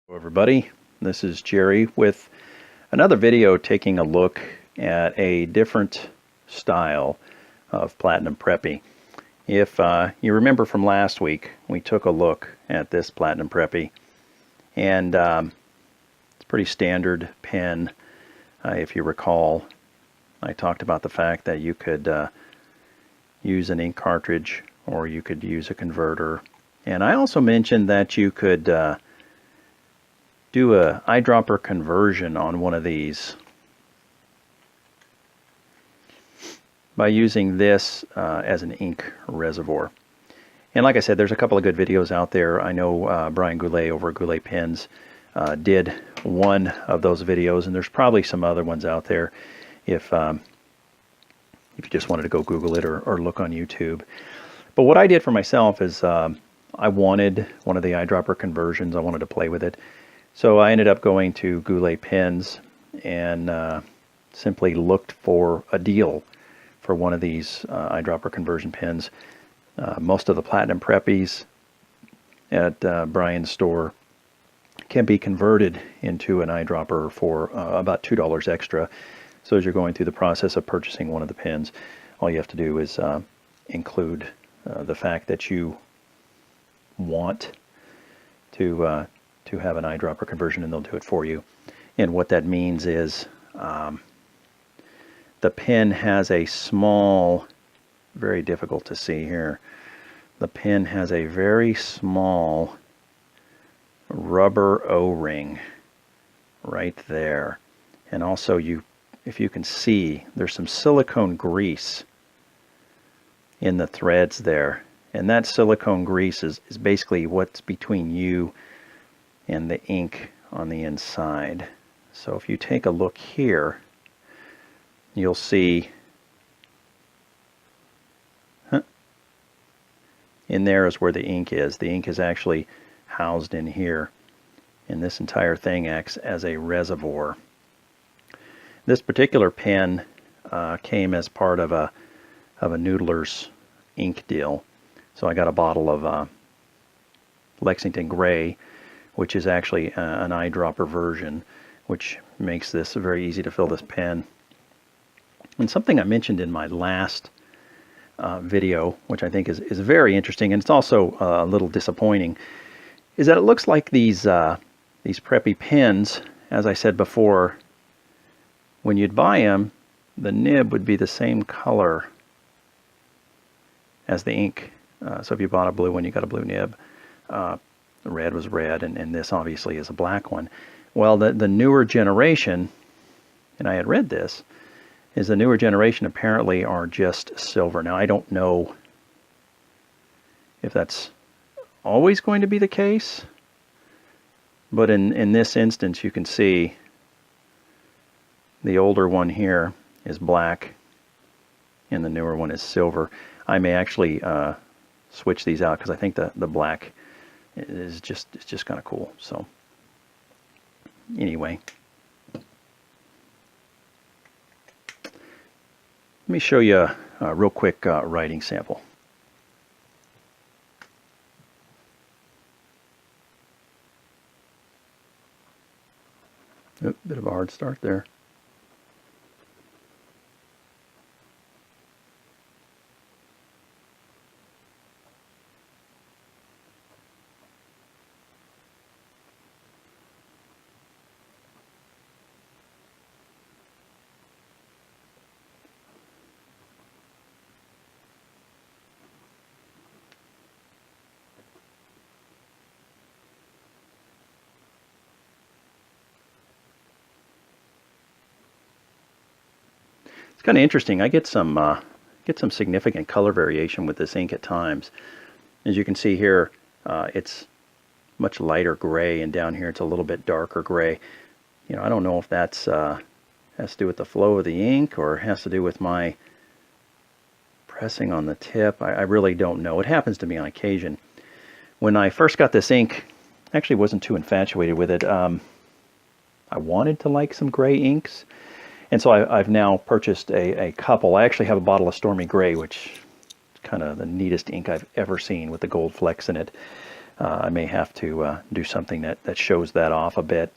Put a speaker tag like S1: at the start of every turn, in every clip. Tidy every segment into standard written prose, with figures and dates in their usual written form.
S1: Hello everybody, this is Jerry with another video taking a look at a different style of Platinum Preppy. If you remember from last week, we took a look at this Platinum Preppy, and it's a pretty standard pen. If you recall, I talked about the fact that you could use an ink cartridge or you could use a converter, and I also mentioned that you could do a eyedropper conversion on one of these by using this as an ink reservoir. And like I said, there's a couple of good videos out there. I know Brian Goulet over at Goulet Pens did one of those videos, and there's probably some other ones out there if you just wanted to go Google it or look on YouTube. But what I did for myself is I wanted one of the eyedropper conversions. I wanted to play with it. So I ended up going to Goulet Pens and simply looked for a deal for one of these eyedropper conversion pens. Most of the Platinum Preppies at Brian's store can be converted into an eyedropper for about $2 extra. So as you're going through the process of purchasing one of the pens, all you have to do is include the fact that you want to have an eyedropper conversion, and they'll do it for you. And what that means is the pen has a small, very difficult to see here, the pen has a very small rubber O-ring right there. And also, if you can see, there's some silicone grease in the threads there. And that silicone grease is basically what's between you and the ink on the inside. So if you take a look here, you'll see in there is where the ink is. The ink is actually housed in here, and this entire thing acts as a reservoir. This particular pen came as part of a Noodler's ink deal. So I got a bottle of Lexington Gray, which is actually an eyedropper version, which makes this very easy to fill this pen. And something I mentioned in my last video, which I think is very interesting, and it's also a little disappointing, is that it looks like these preppy pens, as I said before, when you'd buy them, the nib would be the same color as the ink. So if you bought a blue one, you got a blue nib. The red was red, and this obviously is a black one. Well, the newer generation, and I had read this, is the newer generation apparently are just silver. Now, I don't know if that's always going to be the case, but in this instance, you can see the older one here is black, and the newer one is silver. I may actually switch these out because I think the black is just kind of cool. So anyway, let me show you a real quick writing sample. Oop, bit of a hard start there. It's kind of interesting. I get some significant color variation with this ink at times. As you can see here, it's much lighter gray, and down here it's a little bit darker gray. You know, I don't know if that's has to do with the flow of the ink or has to do with my pressing on the tip. I really don't know. It happens to me on occasion. When I first got this ink, I actually wasn't too infatuated with it. I wanted to like some gray inks. And so I've now purchased a couple. I actually have a bottle of Stormy Gray, which is kind of the neatest ink I've ever seen with the gold flecks in it. I may have to do something that shows that off a bit.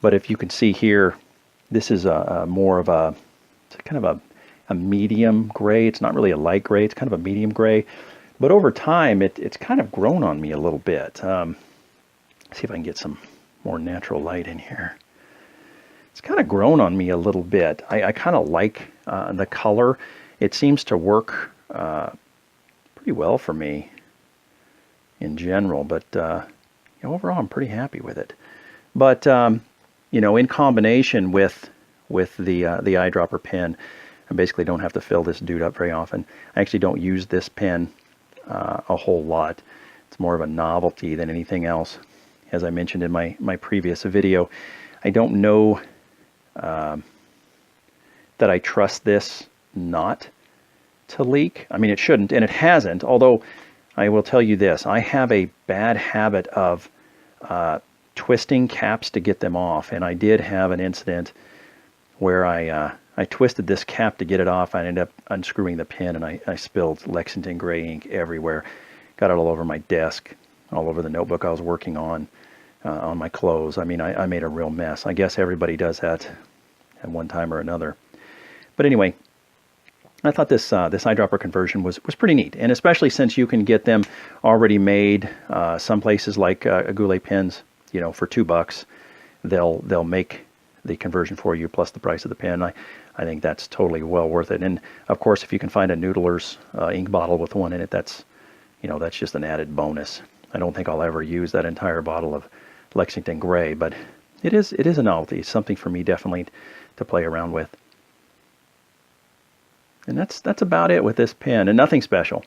S1: But if you can see here, this is a more of a, it's kind of a medium gray. It's not really a light gray, it's kind of a medium gray. But over time, it's kind of grown on me a little bit. See if I can get some more natural light in here. It's kind of grown on me a little bit. I kind of like the color. It seems to work pretty well for me in general, but you know, overall I'm pretty happy with it. But you know, in combination with the eyedropper pen, I basically don't have to fill this dude up very often. I actually don't use this pen a whole lot. It's more of a novelty than anything else. As I mentioned in my previous video, I don't know that I trust this not to leak. I mean, it shouldn't, and it hasn't, although I will tell you this, I have a bad habit of twisting caps to get them off, and I did have an incident where I twisted this cap to get it off. I ended up unscrewing the pin, and I spilled Lexington gray ink everywhere. Got it all over my desk, all over the notebook I was working on my clothes. I mean, I made a real mess. I guess everybody does that at one time or another. But anyway, I thought this eyedropper conversion was pretty neat, and especially since you can get them already made. Some places like Goulet pens, you know, for $2, they'll make the conversion for you plus the price of the pen. I think that's totally well worth it. And of course, if you can find a Noodler's ink bottle with one in it, that's, you know, that's just an added bonus. I don't think I'll ever use that entire bottle of Lexington gray, but it is a novelty. It's something for me definitely to play around with. And that's about it with this pen, and nothing special.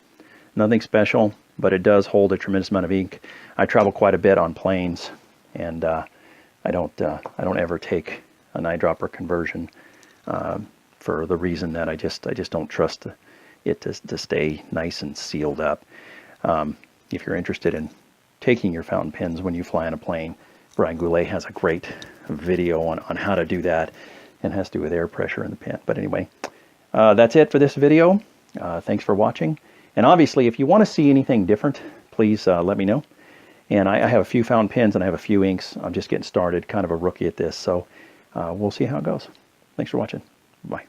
S1: Nothing special, but it does hold a tremendous amount of ink. I travel quite a bit on planes, and I don't ever take an eyedropper conversion for the reason that I just don't trust it to stay nice and sealed up. If you're interested in taking your fountain pens when you fly on a plane, Brian Goulet has a great video on how to do that, and has to do with air pressure in the pen. But anyway, that's it for this video. Thanks for watching. And obviously, if you want to see anything different, please let me know. And I have a few fountain pens and I have a few inks. I'm just getting started, kind of a rookie at this. So we'll see how it goes. Thanks for watching. Bye.